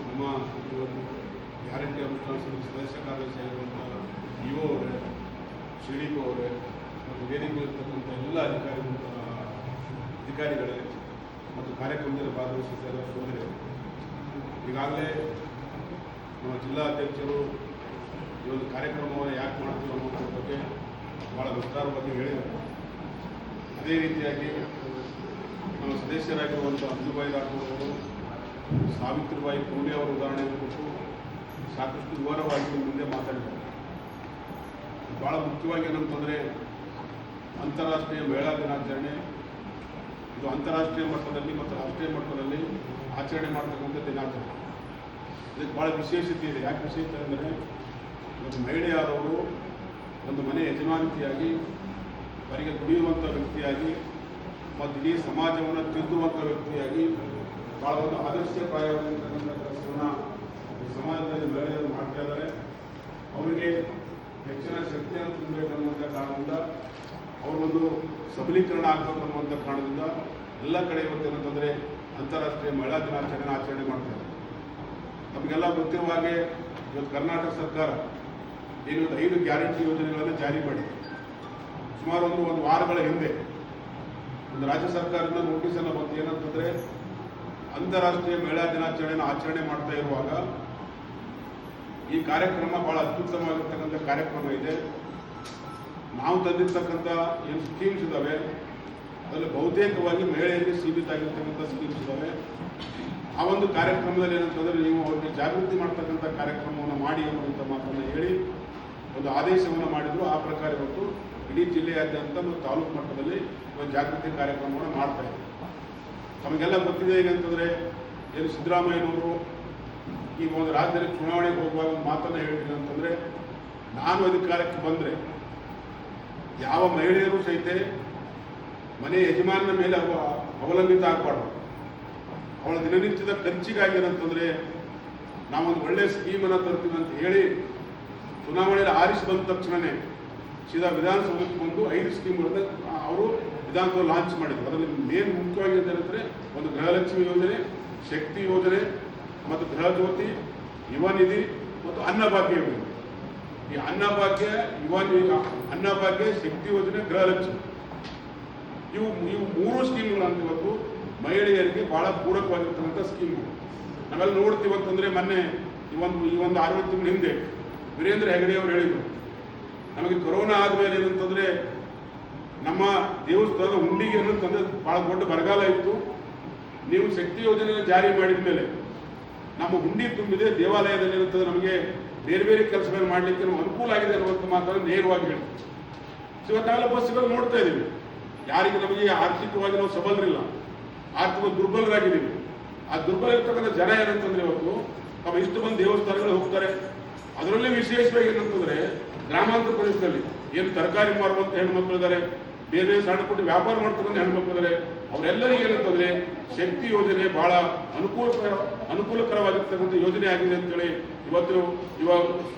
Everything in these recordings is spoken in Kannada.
ನಮ್ಮ ಗ್ಯಾರಂಟಿ ಅನುಷ್ಠಾನ ಸಮಿತಿ ಸದಸ್ಯ ಕಾರ್ಯದರ್ಶಿ ಆಗಿರುವಂಥ ಇಒ ಅವರೇ, ಶ್ರೀಡಿಪು ಅವರೇ ಮತ್ತು ವೇದಿಕೆಯಲ್ಲಿರ್ತಕ್ಕಂಥ ಎಲ್ಲ ಅಧಿಕಾರಿಗಳೇ ಮತ್ತು ಕಾರ್ಯಕ್ರಮದಲ್ಲಿ ಭಾಗವಹಿಸಿದ ಸೋದರಿ, ಈಗಾಗಲೇ ನಮ್ಮ ಜಿಲ್ಲಾ ಅಧ್ಯಕ್ಷರು ಈ ಒಂದು ಕಾರ್ಯಕ್ರಮವನ್ನು ಯಾಕೆ ಮಾಡ್ತೀವಿ ಅನ್ನೋದ್ರ ಬಗ್ಗೆ ಭಾಳ ವಿಸ್ತಾರವಾಗಿ ಹೇಳಿದ್ದಾರೆ. ಅದೇ ರೀತಿಯಾಗಿ ನಮ್ಮ ಸದಸ್ಯರಾಗಿರುವಂಥ ಅಂಜುಬಾಯಿ ರಾಠೋಡ್ ಅವರು, ಸಾವಿತ್ರಿಬಾಯಿ ಪುಣೆ ಅವರ ಉದಾಹರಣೆಯನ್ನು ಕೊಟ್ಟು ಸಾಕಷ್ಟು ವಿವರವಾಗಿ ಮುಂದೆ ಮಾತಾಡಿದ್ದಾರೆ. ಭಾಳ ಮುಖ್ಯವಾಗಿ ಏನಂತಂದರೆ ಅಂತಾರಾಷ್ಟ್ರೀಯ ಮಹಿಳಾ ದಿನಾಚರಣೆ ಇದು ಅಂತಾರಾಷ್ಟ್ರೀಯ ಮಟ್ಟದಲ್ಲಿ ಮತ್ತು ರಾಷ್ಟ್ರೀಯ ಮಟ್ಟದಲ್ಲಿ ಆಚರಣೆ ಮಾಡ್ತಕ್ಕಂಥ ದಿನಾಚರಣೆ. ಇದಕ್ಕೆ ಭಾಳ ವಿಶೇಷತೆ ಇದೆ. ಯಾಕೆ ವಿಶೇಷತೆ ಅಂದರೆ ಒಂದು ಮಹಿಳೆಯಾದವರು ಒಂದು ಮನೆ ಯಜಮಾನಿಕೆಯಾಗಿ ಅವರಿಗೆ ದುಡಿಯುವಂಥ ವ್ಯಕ್ತಿಯಾಗಿ ಮತ್ತು ಇಡೀ ಸಮಾಜವನ್ನು ತಿದ್ದುವಂಥ ವ್ಯಕ್ತಿಯಾಗಿ ಭಾಳ ಒಂದು ಆದರ್ಶಪ್ರಾಯವಾಗಿರ್ತಕ್ಕಂಥ ಕೆಲಸವನ್ನು ಸಮಾಜದಲ್ಲಿ ಮಹಿಳೆಯರು ಮಾಡ್ತಾ ಇದ್ದಾರೆ. ಅವರಿಗೆ ಹೆಚ್ಚಿನ ಶಕ್ತಿಯನ್ನು ತುಂಬಬೇಕನ್ನುವಂಥ ಕಾರಣದಿಂದ ಅವರೊಂದು ಸಬಲೀಕರಣ ಆಗಬೇಕು ಅನ್ನುವಂಥ ಕಾರಣದಿಂದ ಎಲ್ಲ ಕಡೆ ಇವತ್ತೇನಂತಂದರೆ ಅಂತಾರಾಷ್ಟ್ರೀಯ ಮಹಿಳಾ ದಿನಾಚರಣೆ ಆಚರಣೆ ಮಾಡ್ತಾರೆ. ನಮಗೆಲ್ಲ ಗೊತ್ತಿರುವ ಹಾಗೆ ಇವತ್ತು ಕರ್ನಾಟಕ ಸರ್ಕಾರ ಏನು 5 ಗ್ಯಾರಂಟಿ ಯೋಜನೆಗಳನ್ನು ಜಾರಿ ಮಾಡಿದೆ. ಸುಮಾರು ಒಂದು ವಾರಗಳ ಹಿಂದೆ ಒಂದು ರಾಜ್ಯ ಸರ್ಕಾರದಿಂದ ನೋಟಿಸನ್ನು ಬಂತು. ಏನಂತಂದರೆ ಅಂತಾರಾಷ್ಟ್ರೀಯ ಮಹಿಳಾ ದಿನಾಚರಣೆಯನ್ನು ಆಚರಣೆ ಮಾಡ್ತಾ ಇರುವಾಗ ಈ ಕಾರ್ಯಕ್ರಮ ಭಾಳ ಅತ್ಯುತ್ತಮವಾಗಿರ್ತಕ್ಕಂಥ ಕಾರ್ಯಕ್ರಮ ಇದೆ. ನಾವು ತಂದಿರ್ತಕ್ಕಂಥ ಏನು ಸ್ಕೀಮ್ಸ್ ಇದ್ದಾವೆ ಅದರಲ್ಲಿ ಬಹುತೇಕವಾಗಿ ಮಹಿಳೆಯರಿಗೆ ಸೀಮಿತ ಆಗಿರ್ತಕ್ಕಂಥ ಸ್ಕೀಮ್ಸ್ ಇದ್ದಾವೆ. ಆ ಒಂದು ಕಾರ್ಯಕ್ರಮದಲ್ಲಿ ಏನಂತಂದರೆ ನೀವು ಅವರಿಗೆ ಜಾಗೃತಿ ಮಾಡ್ತಕ್ಕಂಥ ಕಾರ್ಯಕ್ರಮವನ್ನು ಮಾಡಿ ಅನ್ನುವಂಥ ಮಾತನ್ನು ಹೇಳಿ ಒಂದು ಆದೇಶವನ್ನು ಮಾಡಿದ್ರು. ಆ ಪ್ರಕಾರ ಇವತ್ತು ಇಡೀ ಜಿಲ್ಲೆಯಾದ್ಯಂತ ಮತ್ತು ತಾಲೂಕು ಮಟ್ಟದಲ್ಲಿ ಒಂದು ಜಾಗೃತಿ ಕಾರ್ಯಕ್ರಮವನ್ನು ಮಾಡ್ತಾ ಇದ್ದಾರೆ. ನಮಗೆಲ್ಲ ಗೊತ್ತಿದೆ ಏನಂತಂದರೆ ಏನು ಸಿದ್ದರಾಮಯ್ಯನವರು ಈಗ ಒಂದು ರಾಜ್ಯದಲ್ಲಿ ಚುನಾವಣೆಗೆ ಹೋಗುವಾಗ ಒಂದು ಮಾತನ್ನು ಹೇಳಿದ್ರು ಅಂತಂದರೆ, ನಾನು ಅಧಿಕಾರಕ್ಕೆ ಬಂದರೆ ಯಾವ ಮಹಿಳೆಯರು ಸಹಿತ ಮನೆ ಯಜಮಾನನ ಮೇಲೆ ಅವಲಂಬಿತ ಆಗಬಾರ್ದು. ಅವಳ ದಿನನಿತ್ಯದ ಖರ್ಚಿಗಾಗಿ ಏನಂತಂದರೆ ನಾವೊಂದು ಒಳ್ಳೆಯ ಸ್ಕೀಮನ್ನು ತರ್ತೀವಿ ಅಂತ ಹೇಳಿ ಚುನಾವಣೆಯಲ್ಲಿ ಆರಿಸಿ ಬಂದ ತಕ್ಷಣವೇ ಸೀದಾ ವಿಧಾನಸೌಧಕ್ಕೆ ಬಂದು 5 ಸ್ಕೀಮ್ಗಳನ್ನು ಅವರು ವಿಧಾನಸೌಧ ಲಾಂಚ್ ಮಾಡಿದರು. ಅದರಲ್ಲಿ ಮೇನ್ ಮುಖ್ಯವಾಗಿ ಏನಂದರೆ ಒಂದು ಗೃಹಲಕ್ಷ್ಮಿ ಯೋಜನೆ, ಶಕ್ತಿ ಯೋಜನೆ ಮತ್ತು ಗೃಹ ಜ್ಯೋತಿ, ಯುವ ನಿಧಿ ಮತ್ತು ಅನ್ನಭಾಗ್ಯ ಯೋಜನೆ. ಈ ಅನ್ನಭಾಗ್ಯ, ಅನ್ನಭಾಗ್ಯ, ಶಕ್ತಿ ಯೋಜನೆ, ಗೃಹಲಕ್ಷ್ಮಿ ಇವು 3 ಸ್ಕೀಮ್ಗಳು ಅಂತ ಇವತ್ತು ಮಹಿಳೆಯರಿಗೆ ಭಾಳ ಪೂರಕವಾಗಿರ್ತಕ್ಕಂಥ ಸ್ಕೀಮ್ಗಳು. ನಾವೆಲ್ಲ ನೋಡ್ತೀವಿ ಅಂತಂದರೆ ಮೊನ್ನೆ ಈ ಒಂದು 60 ತಿಂಗಳ ಹಿಂದೆ ವೀರೇಂದ್ರ ಹೆಗಡೆ ಅವರು ಹೇಳಿದರು, ನಮಗೆ ಕೊರೋನಾ ಆದಮೇಲೆ ಏನಂತಂದರೆ ನಮ್ಮ ದೇವಸ್ಥಾನದ ಹುಂಡಿಗೆ ಏನಂತಂದರೆ ಭಾಳ ದೊಡ್ಡ ಬರಗಾಲ ಇತ್ತು. ನೀವು ಶಕ್ತಿ ಯೋಜನೆಯನ್ನು ಜಾರಿ ಮಾಡಿದ ಮೇಲೆ ನಮ್ಮ ಹುಂಡಿ ತುಂಬಿದೆ, ದೇವಾಲಯದಲ್ಲಿ ಏನಂತಂದರೆ ನಮಗೆ ಬೇರೆ ಬೇರೆ ಕೆಲಸಗಳನ್ನು ಮಾಡಲಿಕ್ಕೆ ನಾವು ಅನುಕೂಲ ಆಗಿದೆ ಅನ್ನುವಂಥ ಮಾತನ್ನು ನೇರವಾಗಿ ಹೇಳಿ ಇವತ್ತಾಗಲೇ ಬಸ್ಸುಗಳು ನೋಡ್ತಾ ಇದ್ದೀವಿ. ಯಾರಿಗೆ ನಮಗೆ ಆರ್ಥಿಕವಾಗಿ ನಾವು ಸಬಲರಿಲ್ಲ, ಆರ್ಥಿಕ ದುರ್ಬಲರಾಗಿದ್ದೀವಿ. ಆ ದುರ್ಬಲ ಇರ್ತಕ್ಕಂಥ ಜನ ಏನಂತಂದರೆ ಇವತ್ತು ನಮ್ಮ ಇಷ್ಟು ಬಂದು ದೇವಸ್ಥಾನಗಳು ಹೋಗ್ತಾರೆ. ಅದರಲ್ಲಿ ವಿಶೇಷವಾಗಿ ಏನಂತಂದರೆ ಗ್ರಾಮಾಂತರ ಪ್ರದೇಶದಲ್ಲಿ ಏನು ತರಕಾರಿ ಮಾರುವಂಥ ಹೆಣ್ಮಕ್ಳು ಇದ್ದಾರೆ, ಬೇರೆ ಸಣ್ಣ ಪುಟ್ಟ ವ್ಯಾಪಾರ ಮಾಡ್ತಕ್ಕಂಥ ಹೆಣ್ಮಕ್ಳು ಇದ್ದಾರೆ. ಅವರೆಲ್ಲರಿಗೂ ಏನಂತಂದರೆ ಶಕ್ತಿ ಯೋಜನೆ ಭಾಳ ಅನುಕೂಲಕರವಾಗಿರ್ತಕ್ಕಂಥ ಯೋಜನೆ ಆಗಿದೆ ಅಂತೇಳಿ ಇವಾಗ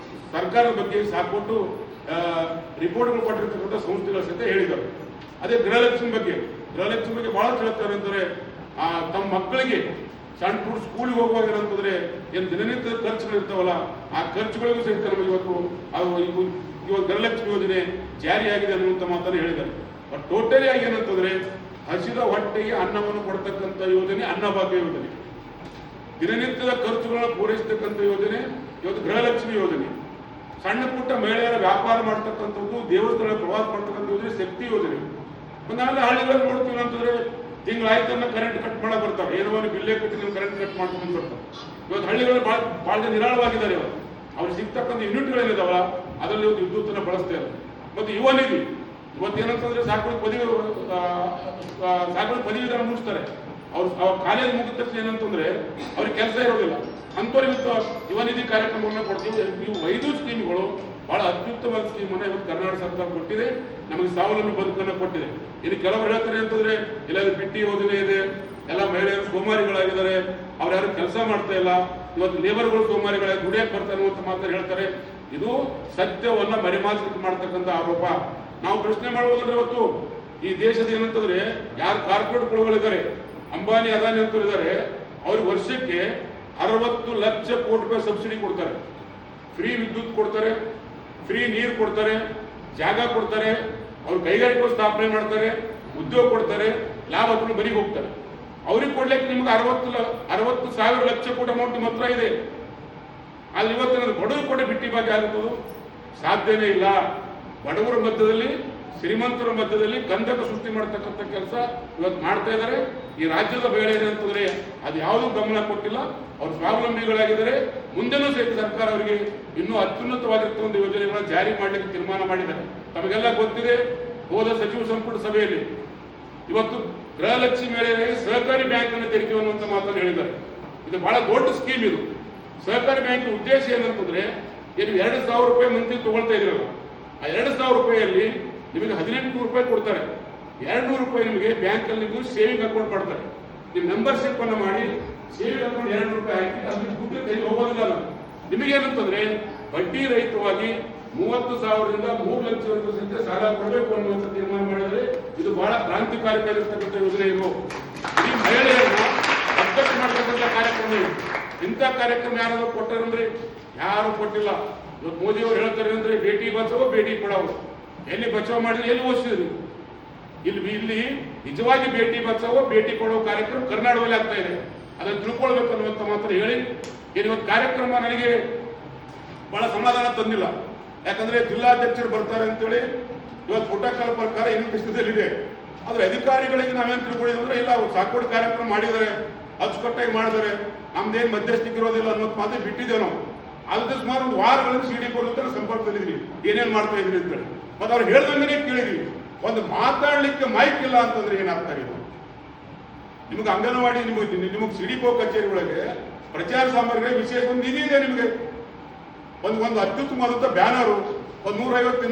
ಸರ್ಕಾರದ ಬಗ್ಗೆ ಸಾಕಷ್ಟು ರಿಪೋರ್ಟ್ಗಳು ಕೊಟ್ಟಿರ್ತಕ್ಕಂಥ ಸಂಸ್ಥೆಗಳ ಸಹಿತ ಹೇಳಿದ್ದಾರೆ. ಅದೇ ಗೃಹಲಕ್ಷ್ಮಿ ಬಗ್ಗೆ ಭಾಳ ಹೇಳ್ತಾರೆ ಅಂತಾರೆ, ತಮ್ಮ ಮಕ್ಕಳಿಗೆ ಸಣ್ಣ ಪುಟ್ಟ ಸ್ಕೂಲಿಗೆ ಹೋಗುವಾಗ ಏನಂತಂದರೆ ಏನು ದಿನನಿತ್ಯದ ಖರ್ಚುಗಳು ಇರ್ತಾವಲ್ಲ, ಆ ಖರ್ಚುಗಳಿಗೂ ಸಹಿತ ನಮಗೆ ಇವತ್ತು ಗೃಹಲಕ್ಷ್ಮಿ ಯೋಜನೆ ಜಾರಿಯಾಗಿದೆ ಅನ್ನುವಂಥ ಮಾತನ್ನು ಹೇಳಿದ್ದಾರೆ. ಬಟ್ ಟೋಟಲಿ ಆಗಿ ಏನಂತಂದರೆ ಹಸಿದ ಹೊಟ್ಟೆಗೆ ಅನ್ನವನ್ನು ಕೊಡ್ತಕ್ಕಂಥ ಯೋಜನೆ ಅನ್ನಭಾಗ್ಯ ಯೋಜನೆ, ದಿನನಿತ್ಯದ ಖರ್ಚುಗಳನ್ನು ಪೂರೈಸತಕ್ಕಂಥ ಯೋಜನೆ ಇವತ್ತು ಗೃಹಲಕ್ಷ್ಮಿ ಯೋಜನೆ, ಸಣ್ಣ ಪುಟ್ಟ ಮಹಿಳೆಯರ ವ್ಯಾಪಾರ ಮಾಡ್ತಕ್ಕಂಥದ್ದು, ದೇವಸ್ಥಾನ ಪ್ರವಾಸ ಮಾಡ್ತಕ್ಕಂಥ ಯೋಜನೆ ಶಕ್ತಿ ಯೋಜನೆ. ನಾವೆಲ್ಲ ಹಳ್ಳಿಗಳಲ್ಲಿ ನೋಡ್ತೀವಿ ಅಂತಂದರೆ ತಿಂಗಳಾಯ್ತನ್ನ ಕರೆಂಟ್ ಕಟ್ ಮಾಡಕ್ಕೆ ಬರ್ತಾರೆ, ಏನೋ ಒಂದು ಬಿಲ್ಲೇ ಕಟ್ಟಿ ನೀವು ಕರೆಂಟ್ ಕಟ್ ಮಾಡ್ಕೊಂಡು ಬರ್ತಾರೆ. ಇವತ್ತು ಹಳ್ಳಿಗಳಲ್ಲಿ ಭಾಳ ಜನ ನಿರಾಳವಾಗಿದ್ದಾರೆ. ಇವತ್ತು ಅವ್ರಿಗೆ ಸಿಗ್ತಕ್ಕಂಥ ಯೂನಿಟ್ಗಳೇನಿದಾವಲ್ಲ ಅದರಲ್ಲಿ ಇವತ್ತು ವಿದ್ಯುತ್ತನ್ನು ಬಳಸ್ತಾ ಇದ್ದಾರೆ. ಮತ್ತು ಯುವ ನಿಧಿ ಇವತ್ತೇನಂತಂದರೆ ಸಾಕಷ್ಟು ಪದವೀಧರ ಮುಗಿಸ್ತಾರೆ. ಅವ್ರ ಕಾಲೇಜ್ ಮುಗಿದ ತಕ್ಷಣ ಏನಂತಂದರೆ ಅವ್ರಿಗೆ ಕೆಲಸ ಇರೋದಿಲ್ಲ. ಅಂಥವ್ರಿಗೆ ಇವತ್ತು ಯುವ ನಿಧಿ ಕಾರ್ಯಕ್ರಮವನ್ನು ಕೊಡ್ತೀವಿ. ನೀವು 5 ಸ್ಕೀಮ್ಗಳು ಭಾಳ ಅತ್ಯುತ್ತಮವಾದ ಸ್ಕೀಮನ್ನು ಇವತ್ತು ಕರ್ನಾಟಕ ಸರ್ಕಾರ ಕೊಟ್ಟಿದೆ. ನಮಗೆ ಸ್ವಾವಲಂಬಿ ಬದುಕನ್ನು ಕೊಟ್ಟಿದೆ. ಇನ್ನು ಕೆಲವರು ಹೇಳ್ತಾರೆ ಅಂತಂದರೆ ಇಲ್ಲಾಂದ್ರೆ ಬಿಟ್ಟಿ ಯೋಜನೆ ಇದೆ, ಎಲ್ಲ ಮಹಿಳೆಯರು ಸೋಮಾರಿಗಳಾಗಿದ್ದಾರೆ, ಅವ್ರು ಯಾರು ಕೆಲಸ ಮಾಡ್ತಾ ಇಲ್ಲ, ಇವತ್ತು ಲೇಬರ್ಗಳು ಸೋಮಾರಿಗಳಾಗಿ ದುಡಿಯಕ್ಕೆ ಬರ್ತಾರೆ ಅನ್ನುವಂಥ ಮಾತನ್ನು ಹೇಳ್ತಾರೆ. ಇದು ಸತ್ಯವನ್ನು ಮರೆಮಾಚಲಿಕೆ ಮಾಡ್ತಕ್ಕಂಥ ಆರೋಪ. ನಾವು ಪ್ರಶ್ನೆ ಮಾಡುವುದಂದ್ರೆ ಇವತ್ತು ಈ ದೇಶದ ಏನಂತಂದ್ರೆ ಯಾರು ಕಾರ್ಪೊರೇಟ್ ಕುಳುಗಳಿದ್ದಾರೆ, ಅಂಬಾನಿ ಅದಾನಿ ಅಂತವ್ರು ಇದ್ದಾರೆ, ಅವ್ರಿಗೆ ವರ್ಷಕ್ಕೆ 60 ಲಕ್ಷ ಕೋಟಿ ರೂಪಾಯಿ ಸಬ್ಸಿಡಿ ಕೊಡ್ತಾರೆ, ಫ್ರೀ ವಿದ್ಯುತ್ ಕೊಡ್ತಾರೆ, ಫ್ರೀ ನೀರು ಕೊಡ್ತಾರೆ, ಜಾಗ ಕೊಡ್ತಾರೆ, ಅವ್ರು ಕೈಗಾರಿಕೆ ಸ್ಥಾಪನೆ ಮಾಡ್ತಾರೆ, ಉದ್ಯೋಗ ಕೊಡ್ತಾರೆ, ಲಾಭ ಹತ್ರ ಬರಿಗೆ ಹೋಗ್ತಾರೆ. ಅವ್ರಿಗೆ ಕೊಡ್ಲಿಕ್ಕೆ ನಿಮ್ಗೆ 60,000 ಲಕ್ಷ ಕೋಟಿ ಅಮೌಂಟ್ ನಿಮ್ಮ ಹತ್ರ ಇದೆ. ಆದ್ರೆ ಇವತ್ತು ಬಡವರು ಕೂಡ ಬಿಟ್ಟಿ ಬಾಕಿ ಆಗುತ್ತದು ಸಾಧ್ಯನೇ ಇಲ್ಲ. ಬಡವರ ಮಧ್ಯದಲ್ಲಿ ಶ್ರೀಮಂತರ ಮಧ್ಯದಲ್ಲಿ ಕಂದಕ ಸೃಷ್ಟಿ ಮಾಡತಕ್ಕಂಥ ಕೆಲಸ ಇವತ್ತು ಮಾಡ್ತಾ ಇದ್ದಾರೆ. ಈ ರಾಜ್ಯದ ಬೇಳೆ ಇದೆ ಅಂತಂದ್ರೆ ಅದು ಯಾವುದೂ ಗಮನ ಕೊಟ್ಟಿಲ್ಲ. ಅವ್ರು ಸ್ವಾವಲಂಬಿಗಳಾಗಿದ್ದಾರೆ. ಮುಂದೆನೂ ಸಹಿತ ಸರ್ಕಾರ ಅವರಿಗೆ ಇನ್ನೂ ಅತ್ಯುನ್ನತವಾಗಿರ್ತಕ್ಕಂಥ ಒಂದು ಯೋಜನೆಗಳನ್ನು ಜಾರಿ ಮಾಡಲಿಕ್ಕೆ ತೀರ್ಮಾನ ಮಾಡಿದ್ದಾರೆ. ತಮಗೆಲ್ಲ ಗೊತ್ತಿದೆ, ಹೋದ ಸಚಿವ ಸಂಪುಟ ಸಭೆಯಲ್ಲಿ ಇವತ್ತು ಗೃಹಲಕ್ಷ್ಮಿ ಮಹಿಳೆಯರಿಗೆ ಸಹಕಾರಿ ಬ್ಯಾಂಕ್ ಅನ್ನು ತೆರಿಗೆ ಅನ್ನುವಂಥ ಮಾತನ್ನು ಹೇಳಿದ್ದಾರೆ. ಇದು ಬಹಳ ದೊಡ್ಡ ಸ್ಕೀಮ್. ಇದು ಸಹಕಾರಿ ಬ್ಯಾಂಕ್ ಉದ್ದೇಶ ಏನಂತಂದ್ರೆ, ಏನು 2,000 ರೂಪಾಯಿ ಮಂತ್ಲಿ ತಗೊಳ್ತಾ ಇದ್ರಲ್ಲ, ಆ 2,000 ರೂಪಾಯಿಯಲ್ಲಿ ನಿಮಗೆ 1800 ರೂಪಾಯಿ ಕೊಡ್ತಾರೆ. 200 ರೂಪಾಯಿ ನಿಮಗೆ ಬ್ಯಾಂಕ್ ಅಲ್ಲಿ ನೀವು ಸೇವಿಂಗ್ ಅಕೌಂಟ್ ಮಾಡ್ತಾರೆ. ನೀವು ಮೆಂಬರ್ಶಿಪ್ ಅನ್ನು ಮಾಡಿ ಸೇವಿಂಗ್ ಅಕೌಂಟ್ 200 ರೂಪಾಯಿ ಹಾಕಿ ಅದ್ರ ದುಡ್ಡು ತೆಗೆ ಹೋಗೋದಿಲ್ಲ. ನಿಮಗೇನಂತಂದ್ರೆ ಬಡ್ಡಿ ರಹಿತವಾಗಿ 30,000ರಿಂದ 3 ಲಕ್ಷವರೆಗೂ ಸಹಿತ ಸಾಲ ಕೊಡಬೇಕು ಅನ್ನುವಂಥ ತೀರ್ಮಾನ ಮಾಡಿದರೆ ಇದು ಬಹಳ ಕ್ರಾಂತಿಕಾರಿಯಾಗಿರ್ತಕ್ಕಂಥ ಯೋಜನೆ. ಇದು ಈ ಮಹಿಳೆಯರನ್ನ ಅಧ್ಯಕ್ಷ ಮಾಡತಕ್ಕಂಥ ಕಾರ್ಯಕ್ರಮ ಇದು. ಇಂಥ ಕಾರ್ಯಕ್ರಮ ಯಾರಾದ್ರೂ ಕೊಟ್ಟಾರಂದ್ರೆ ಯಾರು ಕೊಟ್ಟಿಲ್ಲ. ಇವತ್ತು ಮೋದಿ ಅವರು ಹೇಳ್ತಾರೆ ಅಂದ್ರೆ ಬೇಟಿ ಬಚಾವೋ ಬೇಟಿ ಪಡಾವೋ. ಎಲ್ಲಿ ಬಚಾವ್ ಮಾಡಿದ್ರೆ ಎಲ್ಲಿ ಓದಿಸಿದ್ರು? ಇಲ್ಲಿ ನಿಜವಾಗಿ ಬೇಟಿ ಬಚಾವೋ ಬೇಟಿ ಕೊಡೋ ಕಾರ್ಯಕ್ರಮ ಕರ್ನಾಟಕದಲ್ಲಿ ಆಗ್ತಾ ಇದೆ. ಅದನ್ನು ತಿಳ್ಕೊಳ್ಬೇಕು ಅನ್ನುವಂಥ ಮಾತ್ರ ಹೇಳಿ ಇವತ್ತು ಕಾರ್ಯಕ್ರಮ ನನಗೆ ಬಹಳ ಸಮಾಧಾನ ತಂದಿಲ್ಲ. ಯಾಕಂದ್ರೆ ಜಿಲ್ಲಾಧ್ಯಕ್ಷರು ಬರ್ತಾರೆ ಅಂತೇಳಿ ಇವತ್ತು ಪ್ರೋಟೋಕಾಲ್ ಪ್ರಕಾರ ಇನ್ನೂ ಕೃಷ್ಣದಲ್ಲಿದೆ. ಆದ್ರೆ ಅಧಿಕಾರಿಗಳಿಗೆ ನಾವೇನು ತಿಳ್ಕೊಂಡಿದ್ರೆ ಇಲ್ಲ, ಅವ್ರು ಸಾಕೋಡು ಕಾರ್ಯಕ್ರಮ ಮಾಡಿದ್ದಾರೆ, ಅಚ್ಚುಕಟ್ಟಾಗಿ ಮಾಡಿದ್ದಾರೆ, ನಮ್ದೇನು ಮಧ್ಯಸ್ಥಿಕೆ ಇರೋದಿಲ್ಲ ಅನ್ನೋದು ಮಾತ್ರ ಬಿಟ್ಟಿದ್ದೇವೆ ನಾವು. ಅಲ್ಲದೆ ಸುಮಾರು ಒಂದು ವಾರಗಳಿಂದ ಸಿಡಿ ಕೊಡುತ್ತಾರೆ ಸಂಪರ್ಕದಲ್ಲಿದ್ವಿ, ಏನೇನು ಮಾಡ್ತಾ ಇದ್ರಿ ಅಂತೇಳಿ. ಮತ್ತೆ ಅವ್ರು ಹೇಳ್ದಂಗೆ ಕೇಳಿದ್ವಿ. ಒಂದು ಮಾತಾಡ್ಲಿಕ್ಕೆ ಮೈಕ್ ಇಲ್ಲ ಅಂತಂದ್ರೆ ಏನಾಗ್ತಾರೆ? ನಿಮ್ಗೆ ಅಂಗನವಾಡಿ ನಿಮಗೆ ಸಿಡಿಪೋ ಕಚೇರಿ ಒಳಗೆ ಪ್ರಚಾರ ಸಾಮಗ್ರಿ ವಿಶೇಷ ಒಂದು ನಿಧಿ ಇದೆ. ನಿಮಗೆ ಒಂದು ಅತ್ಯುತ್ತಮವಾದಂಥ ಬ್ಯಾನರು, ಒಂದು 150